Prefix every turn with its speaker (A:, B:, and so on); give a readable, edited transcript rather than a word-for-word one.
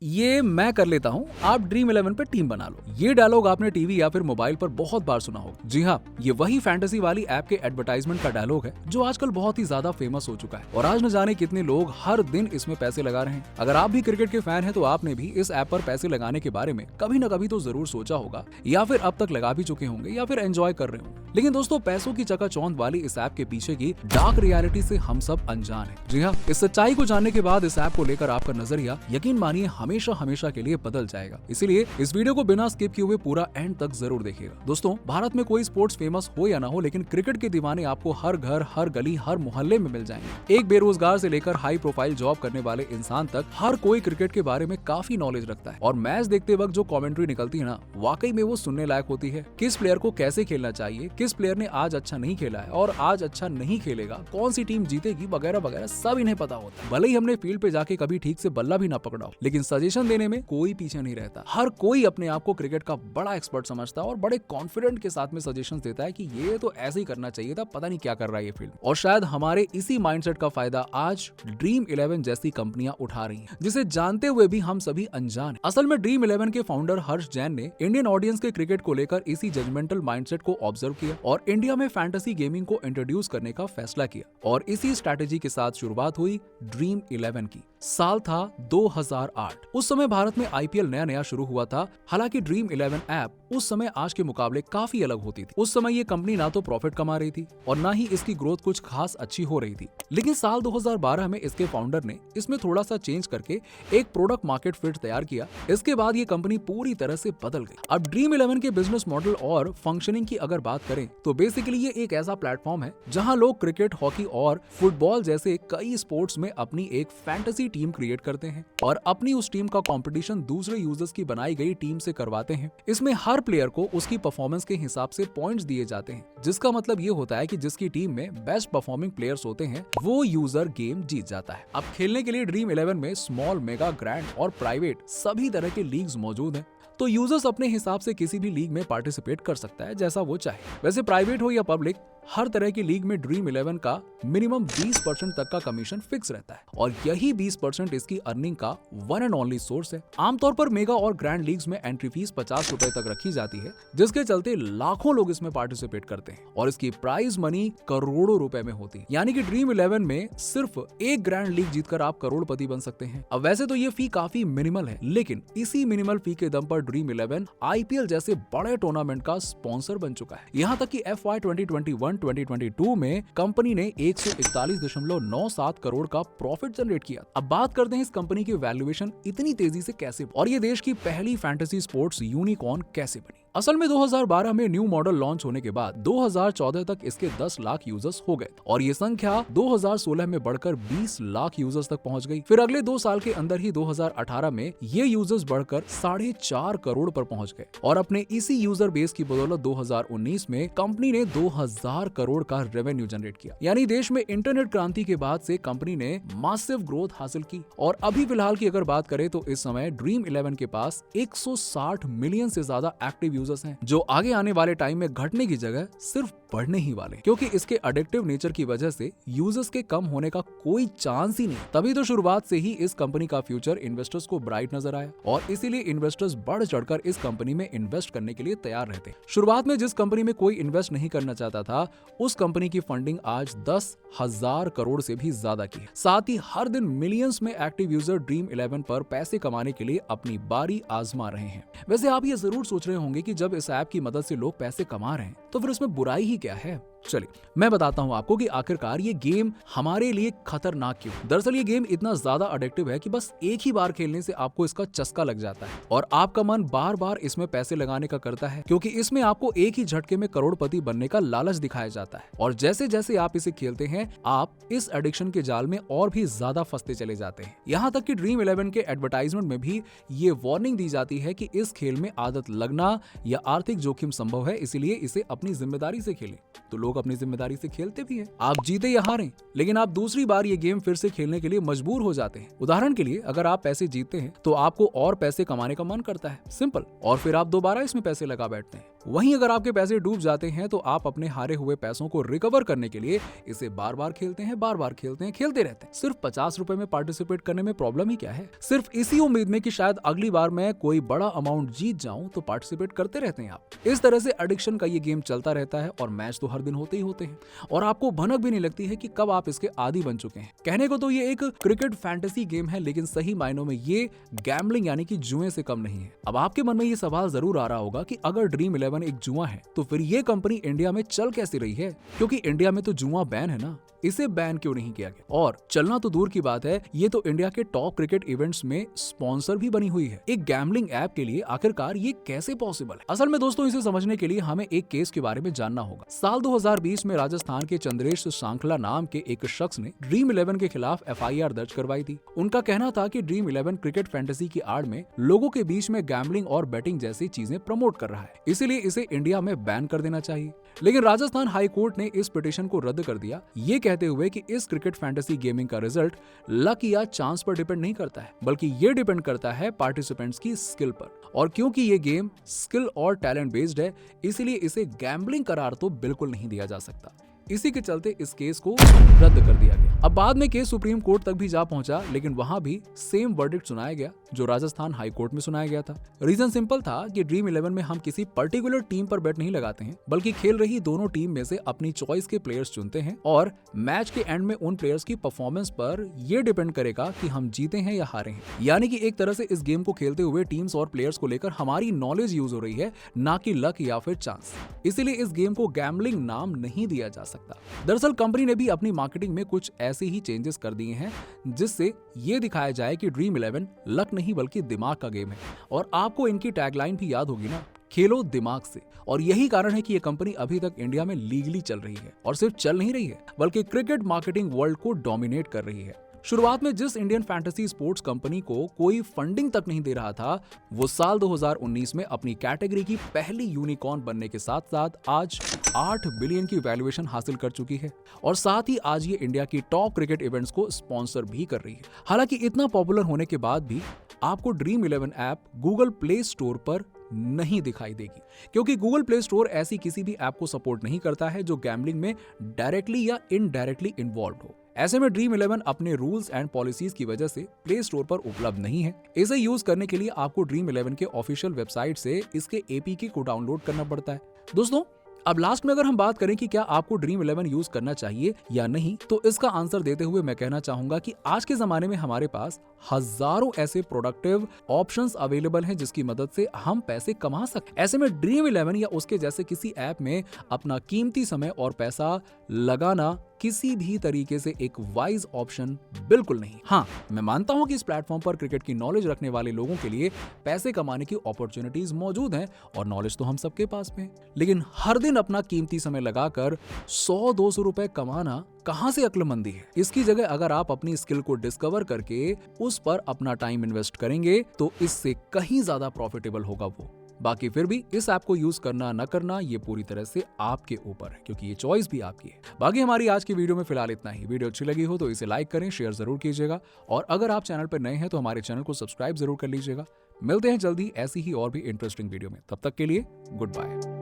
A: ये मैं कर लेता हूँ, आप ड्रीम 11 पे टीम बना लो। ये डायलॉग आपने टीवी या फिर मोबाइल पर बहुत बार सुना होगा। जी हाँ, ये वही फैंटेसी वाली ऐप के एडवर्टाइजमेंट का डायलॉग है जो आजकल बहुत ही ज्यादा फेमस हो चुका है और आज न जाने कितने लोग हर दिन इसमें पैसे लगा रहे हैं। अगर आप भी क्रिकेट के फैन हैं तो आपने भी इस ऐप पर पैसे लगाने के बारे में कभी न कभी तो जरूर सोचा होगा या फिर अब तक लगा भी चुके होंगे या फिर एंजॉय कर रहे होंगे। लेकिन दोस्तों, पैसों की चकाचौंध वाली इस ऐप के पीछे की डार्क रियलिटी से हम सब अनजान हैं। जी हाँ, इस सच्चाई को जानने के बाद इस ऐप को लेकर आपका नजरिया यकीन मानिए हमेशा हमेशा के लिए बदल जाएगा। इसीलिए इस वीडियो को बिना स्किप किए हुए पूरा एंड तक जरूर देखिएगा। दोस्तों, भारत में कोई स्पोर्ट्स फेमस हो या ना हो, लेकिन क्रिकेट के दीवाने आपको हर घर, हर गली, हर मोहल्ले में मिल जाएंगे। एक बेरोजगार से लेकर हाई प्रोफाइल जॉब करने वाले इंसान तक हर कोई क्रिकेट के बारे में काफी नॉलेज रखता है और मैच देखते वक्त जो कमेंट्री निकलती है ना, वाकई में वो सुनने लायक होती है। किस प्लेयर को कैसे खेलना चाहिए, किस प्लेयर ने आज अच्छा नहीं खेला है और आज अच्छा नहीं खेलेगा, कौन सी टीम जीतेगी वगैरह वगैरह सब इन्हें पता होता है। भले ही हमने फील्ड पे जाके कभी ठीक से बल्ला भी ना पकड़ा हो, लेकिन सजेशन देने में कोई पीछे नहीं रहता। हर कोई अपने आप को क्रिकेट का बड़ा एक्सपर्ट समझता है और बड़े कॉन्फिडेंट के साथ में सजेशन देता है कि ये तो ऐसे ही करना चाहिए था, पता नहीं क्या कर रहा है ये फील्ड। और शायद हमारे इसी माइंडसेट का फायदा आज ड्रीम 11 जैसी कंपनियां उठा रही हैं, जिसे जानते हुए भी हम सभी अनजान हैं। असल में ड्रीम 11 के फाउंडर हर्ष जैन ने इंडियन ऑडियंस के क्रिकेट को लेकर इसी जजमेंटल माइंडसेट को ऑब्जर्व किया और इंडिया में फैंटेसी गेमिंग को इंट्रोड्यूस करने का फैसला किया और इसी स्ट्रैटेजी के साथ शुरुआत हुई ड्रीम 11 की। साल था 2008। उस समय भारत में आईपीएल नया नया शुरू हुआ था। हालांकि ड्रीम 11 ऐप उस समय आज के मुकाबले काफी अलग होती थी। उस समय ये कंपनी ना तो प्रॉफिट कमा रही थी और ना ही इसकी ग्रोथ कुछ खास अच्छी हो रही थी। लेकिन साल 2012 में इसके फाउंडर ने इसमें थोड़ा सा चेंज करके एक प्रोडक्ट मार्केट फिट तैयार किया। इसके बाद ये कंपनी पूरी तरह से बदल गई। अब ड्रीम 11 के बिजनेस मॉडल और फंक्शनिंग की अगर बात करें तो बेसिकली ये एक ऐसा प्लेटफॉर्म है जहां लोग क्रिकेट, हॉकी और फुटबॉल जैसे कई स्पोर्ट्स में अपनी एक फैंटेसी टीम क्रिएट करते हैं और अपनी उस टीम का कंपटीशन दूसरे यूजर्स की बनाई गई टीम से करवाते हैं। इसमें हर प्लेयर को उसकी परफॉर्मेंस के हिसाब से पॉइंट्स दिए जाते हैं, जिसका मतलब ये होता है कि जिसकी टीम में बेस्ट परफॉर्मिंग प्लेयर्स होते हैं वो यूजर गेम जीत जाता है। अब खेलने के लिए ड्रीम 11 में स्मॉल, मेगा, ग्रैंड और प्राइवेट सभी तरह के लीग्स मौजूद हैं, तो यूजर्स अपने हिसाब से किसी भी लीग में पार्टिसिपेट कर सकता है जैसा वो चाहे। वैसे प्राइवेट हो या पब्लिक, हर तरह की लीग में ड्रीम 11 का मिनिमम 20% तक का कमीशन फिक्स रहता है और यही 20% इसकी अर्निंग का वन एंड ओनली सोर्स है। आमतौर पर मेगा और ग्रैंड लीग्स में एंट्री फीस 50 रुपए तक रखी जाती है, जिसके चलते लाखों लोग इसमें पार्टिसिपेट करते हैं और इसकी प्राइज मनी करोड़ों रुपए में होती है। यानी कि ड्रीम 11 में सिर्फ एक ग्रैंड लीग जीतकर आप करोड़पति बन सकते हैं। अब वैसे तो ये फी काफी मिनिमल है, लेकिन इसी मिनिमल फी के दम पर ड्रीम 11 आईपीएल जैसे बड़े टूर्नामेंट का स्पॉन्सर बन चुका है। यहाँ तक कि FY 2021-2022 में कंपनी ने 141.97 करोड़ का प्रॉफिट जनरेट किया। अब बात करते हैं इस कंपनी की वैल्यूएशन इतनी तेजी से कैसे और ये देश की पहली फैंटेसी स्पोर्ट्स यूनिकॉर्न कैसे बनी। असल में 2012 में न्यू मॉडल लॉन्च होने के बाद 2014 तक इसके 10 लाख यूजर्स हो गए और ये संख्या 2016 में बढ़कर 20 लाख यूजर्स तक पहुंच गई। फिर अगले 2 साल के अंदर ही 2018 में ये यूजर्स बढ़कर 4.5 करोड़ पर पहुंच गए और अपने इसी यूजर बेस की बदौलत 2019 में कंपनी ने 2000 करोड़ का रेवेन्यू जनरेट किया। यानी देश में इंटरनेट क्रांति के बाद से कंपनी ने मासिव ग्रोथ हासिल की और अभी फिलहाल की अगर बात करें तो इस समय ड्रीम 11 के पास 160 मिलियन से ज्यादा एक्टिव यूजर्स हैं, जो आगे आने वाले टाइम में घटने की जगह सिर्फ बढ़ने ही वाले, क्योंकि इसके एडिक्टिव नेचर की वजह से यूजर्स के कम होने का कोई चांस ही नहीं। तभी तो शुरुआत से ही इस कंपनी का फ्यूचर इन्वेस्टर्स को ब्राइट नजर आया और इसीलिए इन्वेस्टर्स बढ़ चढ़कर इस कंपनी में इन्वेस्ट करने के लिए तैयार रहते। शुरुआत में जिस कंपनी में कोई इन्वेस्ट नहीं करना चाहता था, उस कंपनी की फंडिंग आज 10,000 करोड़ से भी ज्यादा की है। साथ ही हर दिन मिलियंस में एक्टिव यूजर ड्रीम 11 पर पैसे कमाने के लिए अपनी बारी आजमा रहे हैं। वैसे आप ये जरूर सोच रहे होंगे कि जब इस ऐप की मदद से लोग पैसे कमा रहे हैं तो फिर उसमें बुराई ही क्या है। चलिए मैं बताता हूं आपको कि आखिरकार ये गेम हमारे लिए खतरनाक क्यों। दरअसल ये गेम इतना ज्यादा एडिक्टिव है कि बस एक ही बार खेलने से आपको इसका चस्का लग जाता है और आपका मन बार बार इसमें पैसे लगाने का करता है, क्योंकि इसमें आपको एक ही झटके में करोड़पति बनने का लालच दिखाया जाता है और जैसे जैसे आप इसे खेलते हैं आप इस एडिक्शन के जाल में और भी ज्यादा फंसते चले जाते हैं। यहाँ तक कि ड्रीम 11 के एडवर्टाइजमेंट में भी ये वार्निंग दी जाती है कि इस खेल में आदत लगना या आर्थिक जोखिम संभव है, इसलिए इसे अपनी जिम्मेदारी से खेलें। तो लोग अपनी जिम्मेदारी से खेलते भी हैं। आप जीते या हारें, लेकिन आप दूसरी बार ये गेम फिर से खेलने के लिए मजबूर हो जाते हैं। उदाहरण के लिए, अगर आप पैसे जीतते हैं तो आपको और पैसे कमाने का मन करता है, सिंपल, और फिर आप दोबारा इसमें पैसे लगा बैठते हैं। वहीं अगर आपके पैसे डूब जाते हैं तो आप अपने हारे हुए पैसों को रिकवर करने के लिए इसे बार बार खेलते हैं, बार बार खेलते हैं, खेलते रहते हैं। सिर्फ 50 रुपए में पार्टिसिपेट करने में प्रॉब्लम ही क्या है? सिर्फ इसी उम्मीद में कि शायद अगली बार मैं कोई बड़ा अमाउंट जीत जाऊं तो पार्टिसिपेट करते रहते हैं आप। इस तरह से एडिक्शन का ये गेम चलता रहता है और मैच तो हर दिन होते ही होते हैं, और आपको भनक भी नहीं लगती है कि कब आप इसके आदी बन चुके हैं। कहने को तो ये एक क्रिकेट फैंटेसी गेम है, लेकिन सही मायनों में ये गैम्बलिंग यानी कि जुए से कम नहीं है। अब आपके मन में ये सवाल जरूर आ रहा होगा कि अगर ड्रीम 11 एक जुआ है तो फिर ये कंपनी इंडिया में चल कैसे रही है? क्योंकि इंडिया में तो जुआ बैन है ना, इसे बैन क्यों नहीं किया गया? और चलना तो दूर की बात है, ये तो इंडिया के टॉप क्रिकेट इवेंट्स में स्पॉन्सर भी बनी हुई है। एक गैम्बलिंग ऐप के लिए आखिरकार ये कैसे पॉसिबल है? असल में दोस्तों, इसे समझने के लिए हमें एक केस के बारे में जानना होगा। साल 2020 में राजस्थान के चंद्रेश सांखला नाम के एक शख्स ने ड्रीम 11 के खिलाफ FIR दर्ज करवाई थी। उनका कहना था कि ड्रीम 11 क्रिकेट फैंटेसी की आड़ में लोगों के बीच में गैम्बलिंग और बैटिंग जैसी चीजें प्रमोट कर रहा है, इसीलिए इसे इंडिया में बैन कर देना चाहिए। लेकिन राजस्थान हाई कोर्ट ने इस पिटीशन को रद्द कर दिया, ये कहते हुए कि इस क्रिकेट फैंटेसी गेमिंग का रिजल्ट लक या चांस पर डिपेंड नहीं करता है, बल्कि ये डिपेंड करता है पार्टिसिपेंट्स की स्किल पर। और क्योंकि ये गेम स्किल और टैलेंट बेस्ड है, इसीलिए इसे गैम्बलिंग करार तो बिल्कुल नहीं दिया जा सकता। इसी के चलते इस केस को रद्द कर दिया गया। अब बाद में केस सुप्रीम कोर्ट तक भी जा पहुंचा, लेकिन वहां भी सेम वर्डिक्ट सुनाया गया जो राजस्थान हाई कोर्ट में सुनाया गया था। रीजन सिंपल था कि ड्रीम 11 में हम किसी पर्टिकुलर टीम पर बेट नहीं लगाते हैं, बल्कि खेल रही दोनों टीम में से अपनी चॉइस के प्लेयर्स चुनते हैं, और मैच के एंड में उन प्लेयर्स की परफॉर्मेंस पर यह डिपेंड करेगा कि हम जीते हैं या हारे हैं। यानी कि एक तरह से इस गेम को खेलते हुए टीम्स और प्लेयर्स को लेकर हमारी नॉलेज यूज हो रही है, ना कि लक या फिर चांस। इसीलिए इस गेम को गैम्बलिंग नाम नहीं दिया जा सकता। दरअसल कंपनी ने भी अपनी मार्केटिंग में कुछ ऐसे ही चेंजेस कर दिए हैं, जिससे ये दिखाया जाए कि ड्रीम 11 लक नहीं बल्कि दिमाग का गेम है। और आपको इनकी टैगलाइन भी याद होगी ना, खेलो दिमाग से। और यही कारण है कि ये कंपनी अभी तक इंडिया में लीगली चल रही है, और सिर्फ चल नहीं रही है बल्कि क्रिकेट मार्केटिंग वर्ल्ड को डोमिनेट कर रही है। शुरुआत में जिस इंडियन फैंटेसी स्पोर्ट्स कंपनी को कोई फंडिंग तक नहीं दे रहा था, वो साल 2019 में अपनी कैटेगरी की पहली यूनिकॉर्न बनने के साथ साथ आज 8 बिलियन की वैल्यूएशन हासिल कर चुकी है, और साथ ही आज ये इंडिया की टॉप क्रिकेट इवेंट्स को स्पॉन्सर भी कर रही है। हालांकि इतना पॉपुलर होने के बाद भी आपको dream 11 app Google play store पर नहीं दिखाई देगी, क्योंकि गूगल प्ले स्टोर ऐसी किसी भी ऐप को सपोर्ट नहीं करता है जो गैम्बलिंग में डायरेक्टली या इनडायरेक्टली इन्वॉल्व हो। ऐसे में ड्रीम 11 अपने रूल्स एंड पॉलिसीज की वजह से प्ले स्टोर पर उपलब्ध नहीं है। इसे यूज करने के लिए आपको ड्रीम 11 के ऑफिशियल वेबसाइट से इसके APK को डाउनलोड करना पड़ता है। दोस्तों, अब लास्ट में अगर हम बात करें कि क्या आपको ड्रीम 11 यूज करना चाहिए या नहीं, तो इसका आंसर देते हुए मैं कहना चाहूंगा कि आज के जमाने में हमारे पास हजारों ऐसे प्रोडक्टिव ऑप्शंस अवेलेबल हैं जिसकी मदद से हम पैसे कमा सकते। ऐसे में ड्रीम 11 या उसके जैसे किसी ऐप में अपना कीमती समय और पैसा लगाना किसी भी तरीके से एक वाइज ऑप्शन बिल्कुल नहीं। हाँ, मैं मानता हूं कि इस प्लेटफॉर्म पर क्रिकेट की नॉलेज रखने वाले लोगों के लिए पैसे कमाने की अपॉर्चुनिटीज मौजूद हैं, और नॉलेज तो हम सबके पास में है। लेकिन हर दिन अपना कीमती समय लगाकर 100-200 रुपए कमाना कहां से अक्लमंदी है? इसकी जगह अगर आप अपनी स्किल को डिस्कवर करके उस पर अपना टाइम इन्वेस्ट करेंगे तो इससे कहीं ज्यादा प्रॉफिटेबल होगा वो। बाकी फिर भी इस ऐप को यूज करना न करना ये पूरी तरह से आपके ऊपर है, क्योंकि ये चॉइस भी आपकी है। बाकी हमारी आज की वीडियो में फिलहाल इतना ही। वीडियो अच्छी लगी हो तो इसे लाइक करें, शेयर जरूर कीजिएगा, और अगर आप चैनल पर नए हैं तो हमारे चैनल को सब्सक्राइब जरूर कर लीजिएगा। मिलते हैं जल्दी ऐसी ही और भी इंटरेस्टिंग वीडियो में। तब तक के लिए गुड बाय।